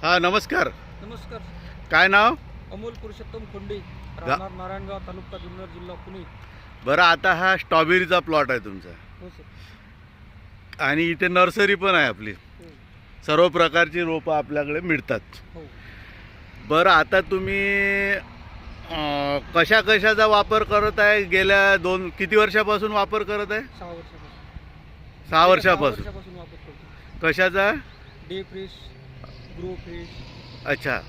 हा नमस्कार. नमस्कार. काय नाव? अमोल पुरुषोत्तम खोंडे, राहणार नारायणगाव, तालुका जुन्नर, जिल्हा पुणे. बरं, आता हा स्ट्रॉबेरीचा प्लॉट आहे तुमचा हो सर. आणि इथे नर्सरी पण आहे आपली. हो सर्व प्रकारची रोपं आपल्याकडे मिळतात. हो. बरं, आता तुम्ही कशा कशाचा वापर करत आहे? गेल्या किती वर्षापासून वापर करत आहे? 6 वर्षापासून. 6 वर्षापासून. वापर करतो. कशाचा? Day fresh, grow fresh. अच्छा.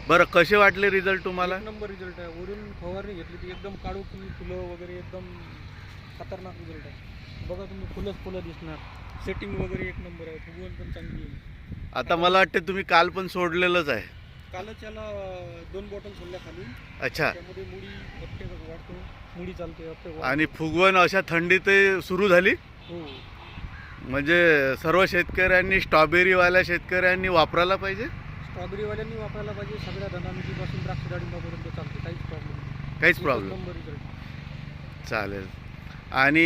बरं, कसे वाटले रिझल्ट तुम्हाला? एक नंबर रिझल्ट आहे. वरून फवारणी घेतली ती एकदम काळोखी फुलं वगैरे एकदम खतरनाक रिझल्ट आहे. बघा तुम्ही, फुलं दिसणार. सेटिंग वगैरे एक नंबर आहे. फुगवण पण चांगली आहे. आता मला वाटते तुम्ही काल पण सोडलेलंच आहे. कालच याला 2 बॉटल सोडल्या खाली. अच्छा. त्यामध्ये मुळी अपटे वाढतो, मुळी चालते, अपटे वाढतो. आणि फुगवण अशा थंडीत सुरू झाली. हो. म्हणजे सर्व शेतकऱ्यांनी, स्ट्रॉबेरीवाल्या शेतकऱ्यांनी वापरायला पाहिजे. स्ट्रॉबेरीवाल्यांनी वापरायला पाहिजे. सगळ्या धनामितीपासून द्राक्ष डाळिंबापर्यंत चालते. काहीच प्रॉब्लेम नंबर रिझल्ट. चालेल. आणि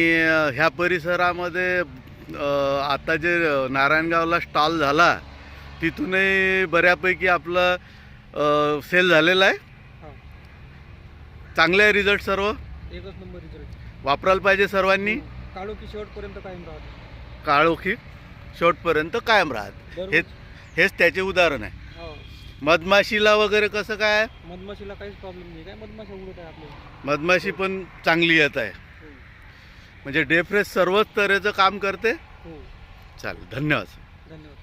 ह्या परिसरामध्ये आता जे नारायणगावला स्टॉल झाला तिथूनही बऱ्यापैकी आपलं सेल झालेलं आहे. हां, चांगले आहे रिझल्ट सर्व. एकच नंबर रिझल्ट. वापरायला पाहिजे सर्वांनी. काळोखी शेवटपर्यंत कायम राहते. काळोखी शेवटपर्यंत कायम राहत. हेच त्याचे उदाहरण आहे. हो. मधमाशीला वगैरे कसं काय? मधमाशीला काहीच प्रॉब्लेम नाही. काय मधमाशा उडत आहे आपल्याला. मधमाशी पण चांगली येत आहे. हो म्हणजे डे फ्रेश सर्वच तऱ्हेचं काम करते. हो. चालेल, धन्यवाद. धन्यवाद.